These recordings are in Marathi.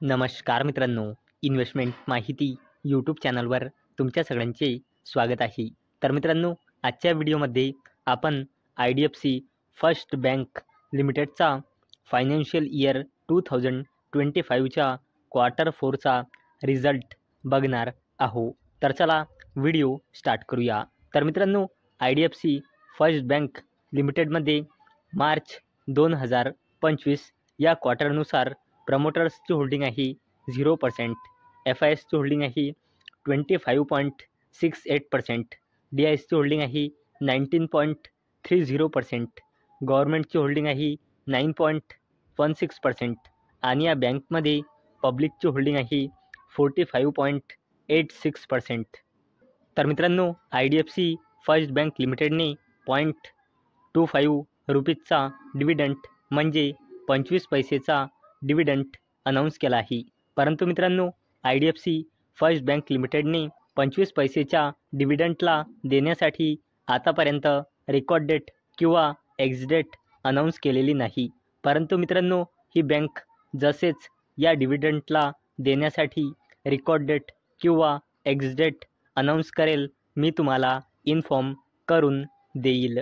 नमस्कार मित्रांनो, इन्व्हेस्टमेंट माहिती यूट्यूब चॅनलवर तुमच्या सगळ्यांचे स्वागत आहे. तर मित्रांनो, आजच्या व्हिडिओमध्ये आपण IDFC फर्स्ट बँक लिमिटेडचा फायनान्शियल इयर 2025च्या क्वार्टर 4चा रिझल्ट बघणार आहोत. तर चला व्हिडिओ स्टार्ट करूया. तर मित्रांनो, IDFC फर्स्ट बँक लिमिटेडमध्ये मार्च 2025 या क्वार्टरनुसार प्रमोटर्सची होल्डिंग आहे 0%, FISची होल्डिंग आहे 25.68%, DISची होल्डिंग आहे 19.30%, गव्हर्नमेंटची होल्डिंग आहे 9.16% आणि या बँकमध्ये पब्लिकची होल्डिंग आहे 45.86%. तर मित्रांनो, IDFC फर्स्ट बँक लिमिटेडने 0.25 रुपीजचा डिव्हिडंड म्हणजे 25 पैसेचा डिव्हिडंड अनाऊन्स केला आहे. परंतु मित्रांनो, IDFC फर्स्ट बँक लिमिटेडने 25 पैसेच्या डिव्हिडंडला देण्यासाठी आतापर्यंत रेकॉर्ड डेट किंवा एक्स डेट अनाऊन्स केलेली नाही. परंतु मित्रांनो, ही बँक जसेच या डिव्हिडंडला देण्यासाठी रेकॉर्ड डेट किंवा एक्स डेट अनाऊन्स करेल, मी तुम्हाला इन्फॉर्म करून देईल.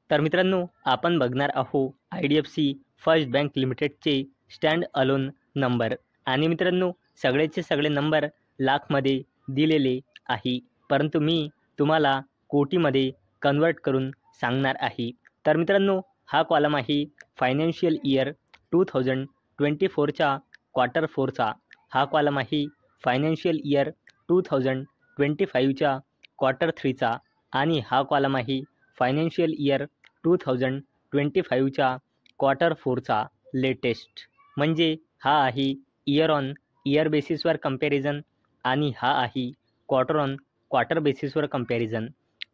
तर मित्रांनो, आपण बघणार आहोत IDFC फर्स्ट बँक लिमिटेडचे स्टँड अलोन नंबर. आणि मित्रांनो, सगळेचे सगळे नंबर लाखमध्ये दिलेले आहे, परंतु मी तुम्हाला कोटीमध्ये कन्वर्ट करून सांगणार आहे. तर मित्रांनो, हा कॉलम आहे फायनान्शियल इयर 2024च्या क्वार्टर 4चा. हा कॉलम आहे फायनान्शियल इयर 2025च्या क्वार्टर 3चा. आणि हा कॉलम आहे फायनान्शियल इयर 2025च्या क्वार्टर 4चा लेटेस्ट. म्हणजे हा आहे इयर ऑन इयर बेसिसवर कंपॅरिझन आणि हा आहे क्वार्टर ऑन क्वार्टर बेसिसवर कंपॅरिझन.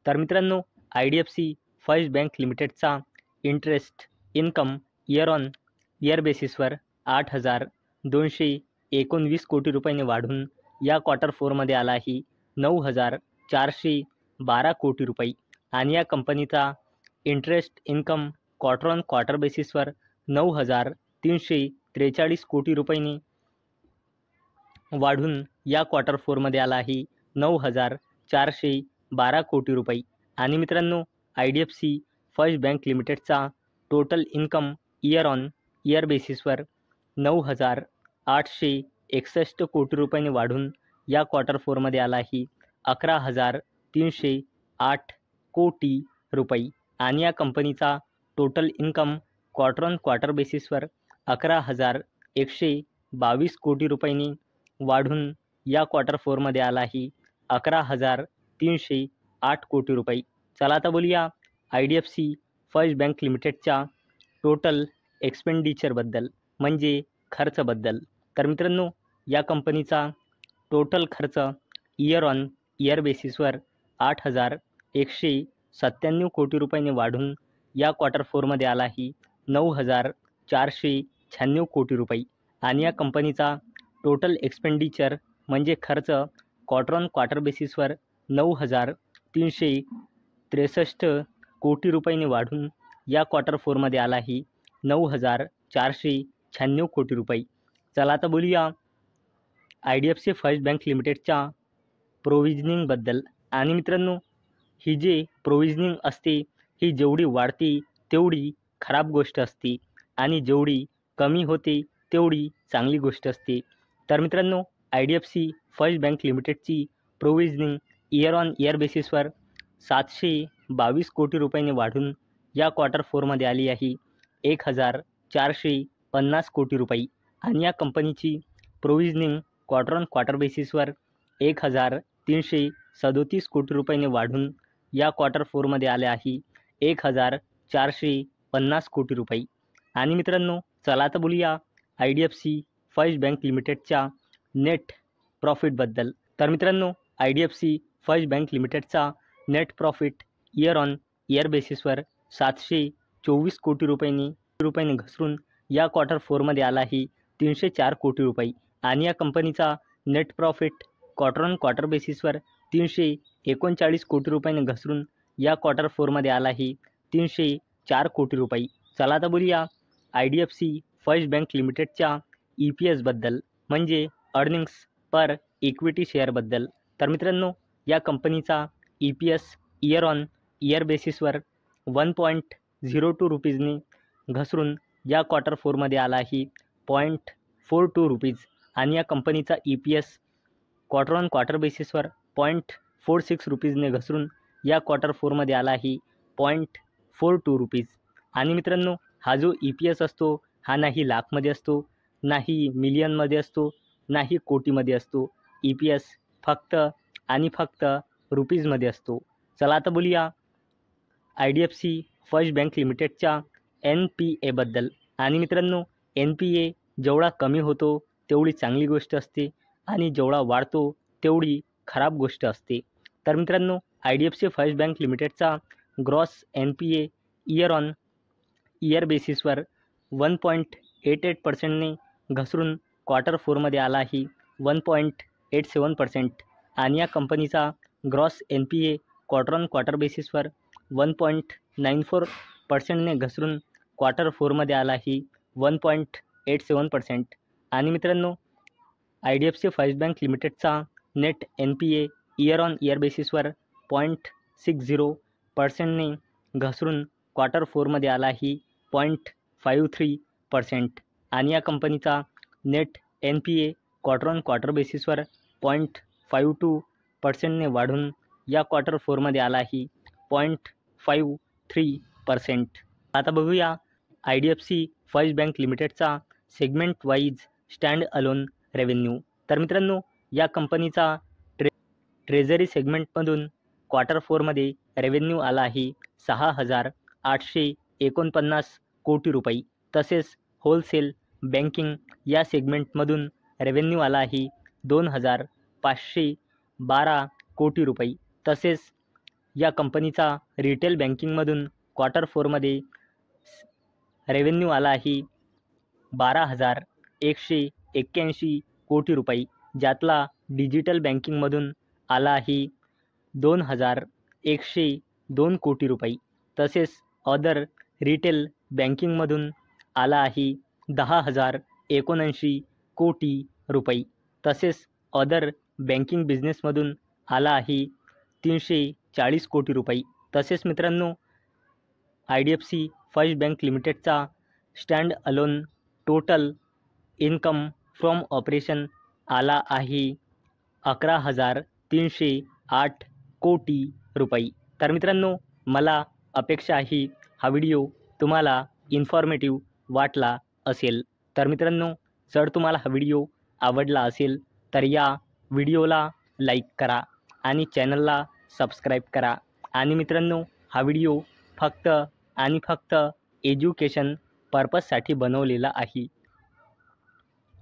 तर मित्रांनो, IDFC फर्स्ट बँक लिमिटेडचा interest income year on year बेसिसवर 8,219 कोटी रुपयांनी वाढून या क्वार्टर 4मध्ये आला आहे 9,412 कोटी रुपये. आणि या कंपनीचा interest income quarter on quarter बेसिसवर 9,343 कोटी रुपयांनी वाढून या क्वार्टर 4मध्ये आला आहे 9,412 कोटी रुपये. आणि मित्रांनो, IDFC फर्स्ट बँक लिमिटेडचा total income year on year बेसिसवर 9,861 कोटी रुपयांनी वाढून या क्वार्टर 4मध्ये आला आहे 11,308 कोटी रुपये. आणि या कंपनीचा total income quarter on quarter बेसिसवर 11,122 कोटी रुपयांनी वाढून या क्वार्टर 4मध्ये आला आहे 11,308 कोटी रुपये. चला आता बोलूया IDFC फर्स्ट बँक लिमिटेडच्या टोटल एक्सपेंडिचरबद्दल, म्हणजे खर्चबद्दल. तर मित्रांनो, या कंपनीचा टोटल खर्च इयर ऑन इयर बेसिसवर 8,197 कोटी रुपयांनी वाढून या क्वार्टर 4मध्ये आला आहे 9,496 कोटी रुपये. आणि या कंपनीचा टोटल एक्सपेंडिचर म्हणजे खर्च क्वार्टर ऑन क्वार्टर बेसिसवर 9,363 कोटी रुपयांनी वाढून या क्वार्टर 4मध्ये आला आहे 9,496 कोटी रुपये. चला आता बोलूया IDFC फर्स्ट बँक लिमिटेडच्या प्रोव्हिजनिंगबद्दल. आणि मित्रांनो, ही जे प्रोव्हिजनिंग असते ही जेवढी वाढते तेवढी खराब गोष्ट असते आणि जेवढी कमी होते तेवढी चांगली गोष्ट असते. तर मित्रांनो, IDFC फर्स्ट बँक लिमिटेडची प्रोव्हिजनिंग इयर ऑन इयर बेसिसवर 722 कोटी रुपयांनी वाढून या क्वार्टर 4मध्ये आली आहे 1,450 कोटी रुपये. आणि या कंपनीची प्रोव्हिजनिंग क्वार्टर ऑन क्वार्टर बेसिसवर 1,337 कोटी रुपयांनी वाढून या क्वार्टर 4मध्ये आले आहे 1,450 कोटी रुपये. आणि मित्रांनो, चला आता बोलूया IDFC फर्स्ट बँक लिमिटेडच्या नेट प्रॉफिटबद्दल. तर मित्रांनो, IDFC फर्स्ट बँक लिमिटेडचा net profit year on year बेसिसवर 724 कोटी रुपयांनी घसरून या क्वार्टर 4मध्ये आला आहे 304 कोटी रुपये. आणि या कंपनीचा net profit quarter on quarter बेसिसवर 339 कोटी रुपयांनी घसरून या क्वार्टर 4मध्ये आला आहे 304 कोटी रुपये. चला आता बोलूया IDFC फर्स्ट बँक लिमिटेडच्या EPSबद्दल. म्हणजे अर्निंग्स पर इक्विटी शेअरबद्दल. तर मित्रांनो, या कंपनीचा EPS इयर ऑन इयर बेसिसवर 1.02 रुपीजने घसरून या क्वार्टर 4मध्ये आला आहे 0.42 रुपीज आणि या कंपनीचा EPS क्वार्टर ऑन क्वार्टर बेसिसवर 0.46 रुपीजने घसरून या क्वार्टर 4मध्ये आला आहे 0.42 रुपीज. आणि मित्रांनो, हा जो EPS असतो हा नाही लाखमध्ये असतो, नाही मिलियनमध्ये असतो, नाही कोटीमध्ये असतो. EPS फक्त आणि फक्त रुपीजमध्ये असतो. चला आता बोलूया IDFC फर्स्ट बँक लिमिटेडच्या NPA बद्दल. आणि मित्रांनो, NPA जेवढा कमी होतो तेवढी चांगली गोष्ट असते आणि जेवढा वाढतो तेवढी खराब गोष्ट असते. तर मित्रांनो, IDFC फर्स्ट बँक लिमिटेडचा gross NPA year on year बेसिसवर 1.88%ने घसरून क्वार्टर 4मध्ये आला आहे 1.87% आणि या कंपनीचा gross NPA quarter on quarter बेसिसवर 1.94%ने घसरून क्वार्टर 4मध्ये आला आहे 1.87%. आणि मित्रांनो, IDFC फर्स्ट बँक लिमिटेडचा net NPA year on year बेसिसवर 0.60%ने घसरून क्वार्टर 4मध्ये आला आहे 0.53% आणि या कंपनीचा net NPA quarter on quarter बेसिसवर 0.52%ने वाढून या क्वार्टर 4मध्ये आला आहे 0.53%. आता बघूया IDFC फर्स्ट बँक लिमिटेडचा segment wise standalone revenue. तर मित्रांनो, या कंपनीचा ट्रेझरी सेगमेंटमधून क्वार्टर 4मध्ये रेव्हेन्यू आला आहे 6,849 कोटी रुपये. तसेच होलसेल बँकिंग या सेगमेंटमधून रेव्हेन्यू आला आहे 2,512 कोटी रुपये. तसेच या कंपनीचा रिटेल बँकिंगमधून क्वार्टर 4मध्ये रेव्हेन्यू आला आहे 12,181 कोटी रुपये, ज्यातला डिजिटल बँकिंगमधून आला आहे 2,102 कोटी रुपये. तसेच अदर रिटेल बँकिंगमधून आला आहे 10,079 कोटी रुपये. तसेच अदर बँकिंग बिझनेसमधून आला आहे 340 कोटी रुपये. तसेच मित्रांनो, IDFC फर्स्ट बँक लिमिटेडचा standalone total income from operation आला आहे 11,308 कोटी रुपये. तर मित्रांनो, मला अपेक्षा आहे हा व्हिडिओ तुम्हाला इन्फॉर्मेटिव्ह वाटला असेल. तर मित्रांनो, जर तुम्हाला हा व्हिडिओ आवडला असेल तर या व्हिडिओला लाईक करा आणि चॅनलला सबस्क्राईब करा. आणि मित्रांनो, हा व्हिडिओ फक्त आणि फक्त एज्युकेशन पर्पजसाठी बनवलेला आहे.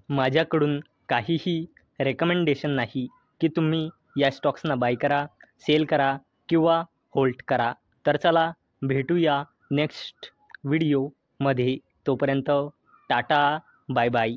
माझ्याकडून काहीही रेकमेंडेशन नाही की तुम्ही या स्टॉक्सना बाय करा, सेल करा किंवा होल्ड करा. तर चला भेटूया नेक्स्ट व्हिडिओमध्ये. तोपर्यंत टाटा, बाय बाय.